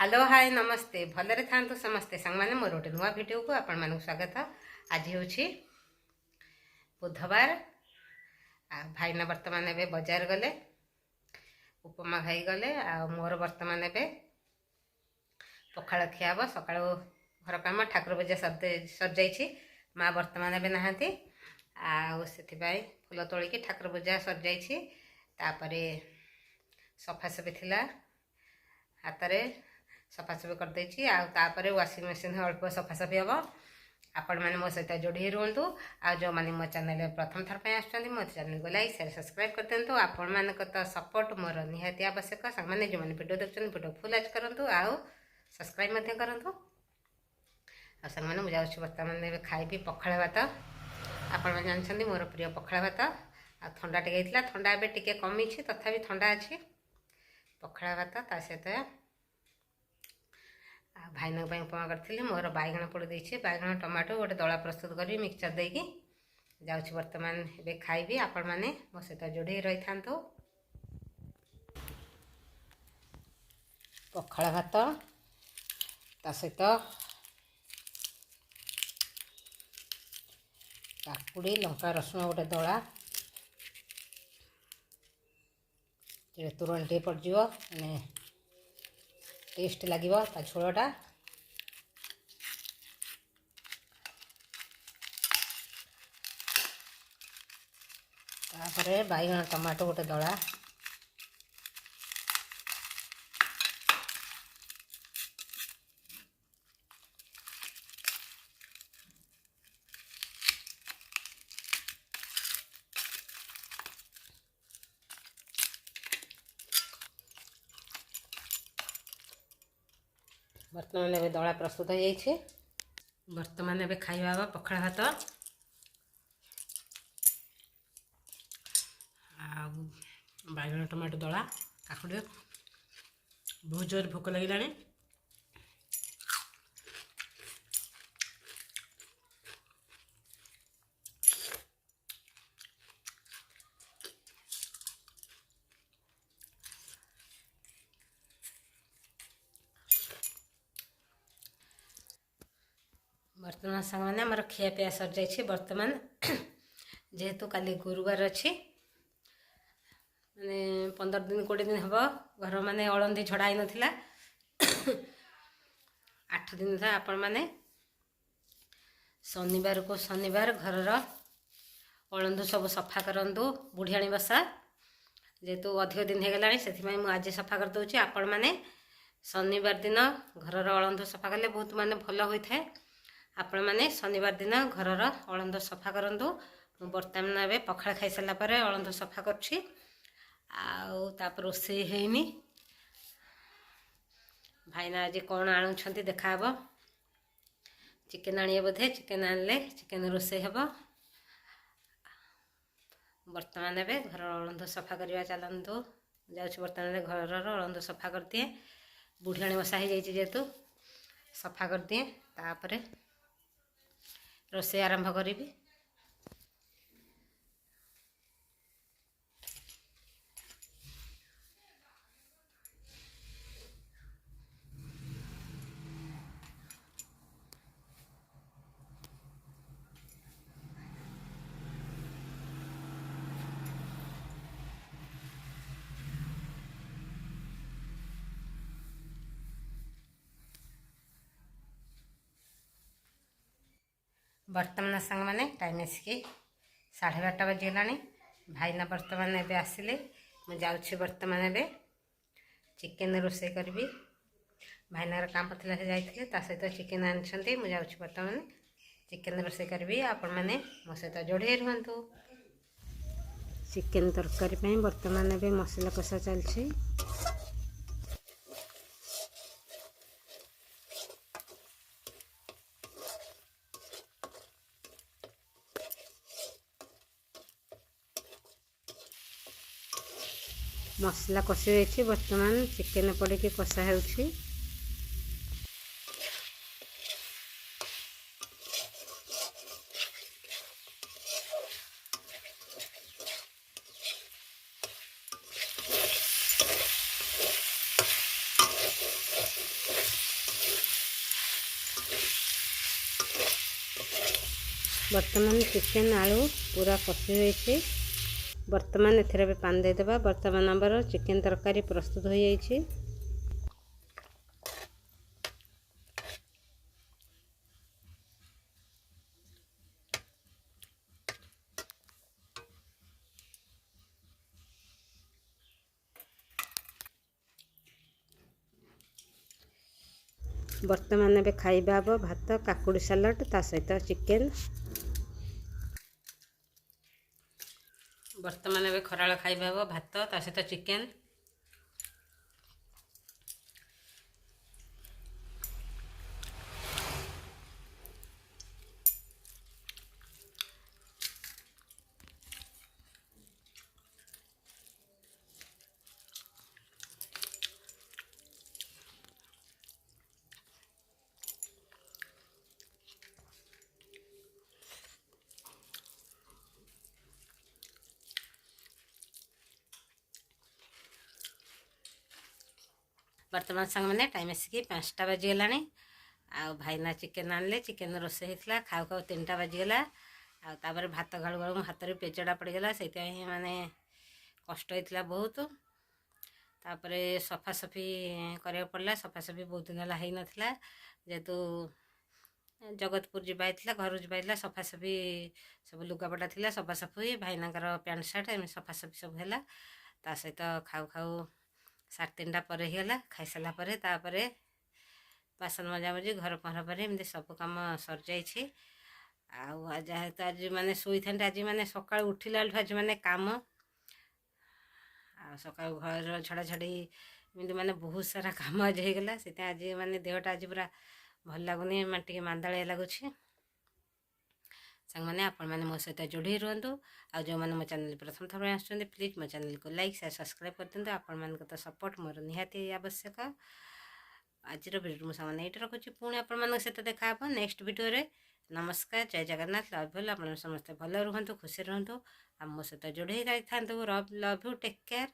Hello hi नमस्ते भलरे थांतु समस्ते सांग मैंने मोर गोटे नुआ भिड को आपण मानक स्वागत। आज हूँ बुधवार भाईना बर्तमान ए बजार गले उपमा खाई गले मोर बर्तमान ए पखाड़ खिया हम सका घर कम ठाकुर पूजा सर जा माँ बर्तमान ए नहांती से फुल तोलिकी ठाकुर पूजा सर जापर सफासफी थिला हाथ में सफासफी करदे आपर वाशिंग मशीन अल्प सफासफी हम आपण मैंने मो सहित जोड़ी रुहतु आ जो मैंने मो चैनल प्रथम थर पर आसुँच मो चैनल को लाइक शेयर सब्सक्राइब कर दिंतु। आपण मान तो सपोर्ट मोर निहाती आवश्यक सांग मैंने जो मैंने वीडियो देखते वीडियो फुल एच करूँ आउ सब्सक्राइब करूँ। आ सांग मैंने मुझे बर्तमान खाइबी पखाड़ भात आपण मैंने जानते मोर प्रिय पखाड़ भात आ थंडा टे थंडा ए टे कमी तथापि थंडा अच्छी पखाड़ भात ता सहित भाईना उपमा करी मोर बैगण पोड़ देछि बैगण टमाटो गोटे दला प्रस्तुत करी मिक्सचर देकी जाऊँ बर्तमान ए खाइबी आपण मैंने मो सहित जोड़े रही था। पखाड़ भात ता सहित काकुड़ी लंका रसुण गोटे दला तुरंत पड़ज मैंने टेस्ट लगे झोलटा तापर बैगण टमाटो गोटे दला बर्तमान ए दला प्रस्तुत हो जाइए। बर्तमान ए खाइबा पखाड़ भात बैगण टमाटो दला काकुड़ी बहुत जोर भोक लगे बर्तमान सांग मैंने आम खिया पिया सर जा बर्तमान जेहेतु काली गुरुवार अच्छी मैंने 15 दिन 20 दिन हम घर माने अळंदी झड़ा ही नाला 8 दिन था आपण मैंने शनिवार को शनिवार घर अळंदू सब सफा करूँ बुढ़ियाणी बसा जेहेतु अधिक दिन हो गला से आज सफा करदे आपण मैंने शनिवार दिन घर अळंदू सफा कले बहुत माने भल होता है। आपण मैंने शनिवार दिन घर अळंद सफा करूँ बर्तमान ए पखाड़ खाई सारा पर अळंद सफा कर रोषे हैनी भाईना आज कौन आणुंट देखा चिकेन आनिए बोधे चिकेन आनले चिकेन रोषे हे बर्तमान ए घर अळंद सफा करवा चलतु जाऊँ बर्तमान घर अळंद सफा कर दिए बुढ़ियाणी बसा हो जाइए जेहेतु सफा कर दिए तापर रोषे आरंभ करी। बर्तमान सांग मैंने टाइम आसिकी 12:30 बजीगला भाईना बर्तमान ए आसिले मुझे जाऊँ बर्तमान ए चिकेन रोषे करी भाईनार काम पड़ा से जाते सहित चिकेन आनी मुझे जाऊँ बर्तमान चिकेन रोषे करी आपण मैंने मो सहित जोड़े रुहतु। चिकेन तरकारी बर्तमान ए मसला कषा चलती मसला कषि जाइए बर्तमान चिकेन पड़ी कषा हो बर्तमान चिकेन आलू पूरा कषि होइछि। बर्तमान एथिरे भी पानी देदेबा। बर्तमान आमर चिकेन तरकारी प्रस्तुत हो जाइछि। बर्तमान एबे खाइबा हबो भात काकुड़ी सालाड ता सहित चिकेन। बर्तमान एबे खराळ खाइबा हबो भात ता सहित चिकेन। बर्तमान संग मैंने टाइम आसिक 5टा बाजीगला। आ भाईना चिकेन आनले चिकेन रोसे होता खाऊ खाऊ 3टा बाजीगला। आपर भात गालू गालू हाथ में पेचड़ा पड़गला से माने कष्ट होता बहुत। तापर सफासफी करा पड़ा। सफासफी बहुत दिन है नाला जेहेतु जगतपुर जाइला घर जाइला सफासफी सब लुगापटा थी सफासफी भाईना पैंट सार्ट एम सफासफी सब है। ता सहित खाऊ खाऊ 3:30 पर होगा। खाई सारा पर बासन मजामजी घर पहरा पर एमती सब कम सर जाइए। जेहेतु आज मैंने शोई था आज मैंने सका उठिला आज मैंने कम सका घर छड़ा छड़ी एमती मैंने बहुत सारा कम आज होगा से आज मैंने देहटा आज पूरा भल लगुनि टे मांदालिया लगुच। सांग मैंने आपण मैंने मो सहित जोड़ी रुहतु। आ जो मैंने मो चैनल प्रथम थर आसुँच प्लीज मो चैनल को लाइक शेयर सब्सक्राइब कर दिंतु। आपण मान तो सपोर्ट मोर निहाती आवश्यक। आज वीडियो मुझे ये रखुच्छी पुणी आपण सहित देखा नेक्स्ट वीडियो। नमस्कार जय जगन्नाथ लव यू। आप समस्ते भल रुहतु खुशी रुहतु। आ मो सहित जोड़ी था लव यू टेक केयर।